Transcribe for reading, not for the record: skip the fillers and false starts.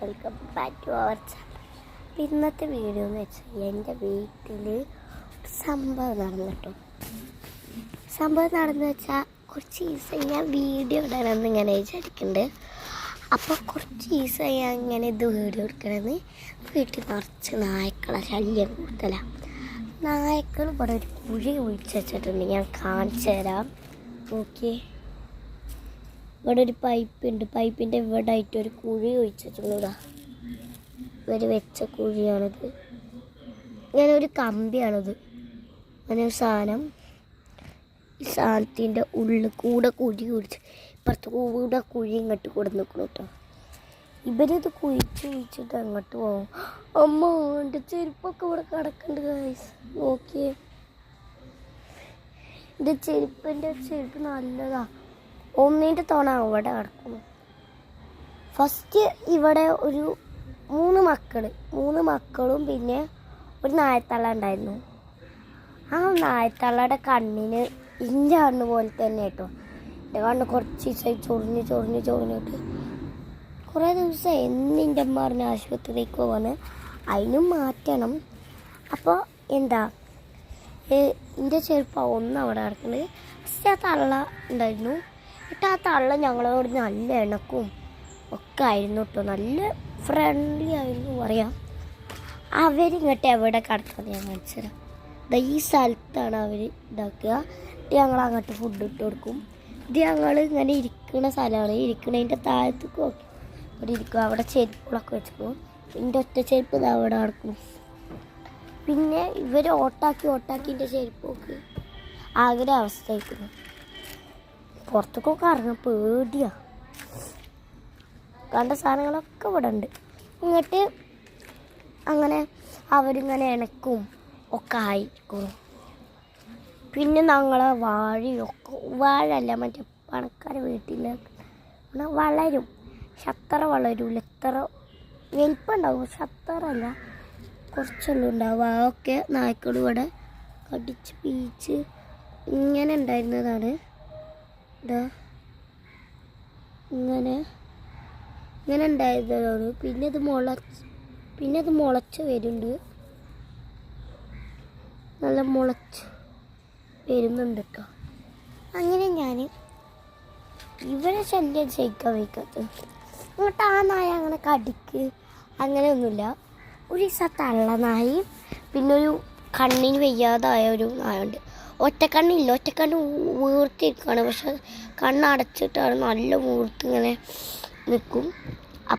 Welcome back to our channel. ഇന്നത്തെ video എന്ന് വെച്ചാൽ എൻ്റെ വീട്ടിൽ സംഭവം നടന്നു കേട്ടോ. സംഭവം നടന്നു വെച്ചാൽ കുറച്ച് ദിവസം ഞാൻ വീഡിയോ ഇടാനെന്ന് ഇങ്ങനെ വിചാരിക്കുന്നുണ്ട്. അപ്പോൾ കുറച്ച് ദിവസം ഞാൻ ഇങ്ങനെ ഇത് വീഡിയോ എടുക്കണമെന്ന് വീട്ടിൽ നിറച്ച് നായ്ക്കളെ ശല്യം കൂടുതലാണ്. നായ്ക്കൾ ഇവിടെ ഒരു കുഴി ഒഴിച്ച് വെച്ചിട്ടുണ്ട്, ഞാൻ കാണിച്ചു തരാം. ഓക്കെ, ഇവിടെ ഒരു പൈപ്പ് ഉണ്ട്, പൈപ്പിൻ്റെ ഇവിടെ ആയിട്ട് ഒരു കുഴി ഒഴിച്ചിട്ടുള്ളതാ. ഇവർ വെച്ച കുഴിയാണിത്, ഇങ്ങനെ ഒരു കമ്പിയാണിത്. അങ്ങനെ ഒരു സാധനം, ഈ സാധനത്തിൻ്റെ ഉള്ളിൽ കൂടെ കുഴി കുഴിച്ച് ഇപ്പുറത്ത് കൂടെ കുഴി ഇങ്ങോട്ട് കൂടെ നിൽക്കണം കേട്ടോ. ഇവരിത് കുഴിച്ചിട്ട് അങ്ങോട്ട് പോകും. അമ്മ എൻ്റെ ചെരുപ്പൊക്കെ ഇവിടെ കിടക്കുന്നുണ്ട് ഗൈസ്, നോക്കിയേ. എൻ്റെ ചെരുപ്പ് നല്ലതാ. ഒന്നിൻ്റെ തോണ അവിടെ കിടക്കുന്നു. ഫസ്റ്റ് ഇവിടെ ഒരു മൂന്ന് മക്കളും പിന്നെ ഒരു നായത്തള്ള ഉണ്ടായിരുന്നു. ആ നായത്തള്ളയുടെ കണ്ണിന് ഇൻ്റെ കണ്ണ് പോലെ തന്നെ കേട്ടോ. എൻ്റെ കണ്ണ് കുറച്ച് ദിവസമായി ചൊറിഞ്ഞിട്ട് കുറേ ദിവസം എന്നിൻ്റെ അമ്മ പറഞ്ഞ ആശുപത്രിയിലേക്ക് പോകാന് അതിനും മാറ്റണം. അപ്പോൾ എന്താ എൻ്റെ ചെരുപ്പ് ഒന്ന് അവിടെ കിടക്കുന്നത്. ഫസ്റ്റ് ആ തള്ള ഉണ്ടായിരുന്നു. എന്നിട്ട് ആ തള്ള ഞങ്ങളോട് നല്ല ഇണക്കും ഒക്കെ ആയിരുന്നു കേട്ടോ, നല്ല ഫ്രണ്ട്ലി ആയിരുന്നു പറയാം. അവരിങ്ങോട്ട് എവിടെ കിടക്കുന്നത് ഞാൻ കാണിച്ചു തരാം. ഈ സ്ഥലത്താണ് അവർ ഇതാക്കുക. ഇത് ഞങ്ങൾ അങ്ങോട്ട് ഫുഡ് ഇട്ട് കൊടുക്കും. ഇത് ഞങ്ങൾ ഇങ്ങനെ ഇരിക്കുന്ന സ്ഥലമാണ്. ഇരിക്കുന്നതിൻ്റെ താഴത്തേക്ക് നോക്കി അവിടെ ഇരിക്കും. അവിടെ ചെരുപ്പുകളൊക്കെ വെച്ചിരിക്കും. എൻ്റെ ഒറ്റ ചെരുപ്പ് ഇത് അവിടെ നടക്കും. പിന്നെ ഇവർ ഓട്ടാക്കിൻ്റെ ചെരുപ്പ് നോക്ക് ആകെ അവസ്ഥ ആയിരിക്കുന്നു. പുറത്തേക്കൊക്കെ ഇറങ്ങാൻ പേടിയാണ്. കണ്ട സാധനങ്ങളൊക്കെ ഇവിടെ ഉണ്ട്. എന്നിട്ട് അങ്ങനെ അവരിങ്ങനെ ഇണക്കും ഒക്കെ ആയിരിക്കും. പിന്നെ ഞങ്ങളെ വാഴല്ല മറ്റേ പണക്കാരെ വീട്ടിൽ വളരും. അത്ര വളരൂല, എത്ര വലിപ്പുണ്ടാവും, പക്ഷെ അത്രല്ല, കുറച്ചെല്ലാം ഉണ്ടാവും. അതൊക്കെ നായ്ക്കൾ ഇവിടെ കടിച്ച് പീച്ച് ഇങ്ങനെ ഉണ്ടായിരുന്നതാണ്. ഇതാ ഇങ്ങനെ ഉണ്ടായതാണ്. പിന്നെ ഇത് മുളച്ച് വരുന്നുണ്ട്, നല്ല മുളച്ച് വരുന്നുണ്ട് കേട്ടോ. അങ്ങനെ ഞാൻ ഇവരെ ശല്യം ചെയ്യിക്കാൻ വയ്ക്കാത്തത്. എന്നിട്ട് ആ നായ അങ്ങനെ കടിക്ക് അങ്ങനെയൊന്നുമില്ല. ഒരു ദിവസം തള്ള നായും പിന്നെ ഒരു കണ്ണിന് വയ്യാതായ ഒരു നായുണ്ട്. ഒറ്റക്കണ്ണ് വീർത്തിരിക്കുകയാണ്, പക്ഷെ കണ്ണടച്ചിട്ടാണ് നല്ല വീർത്ത് ഇങ്ങനെ നിൽക്കും.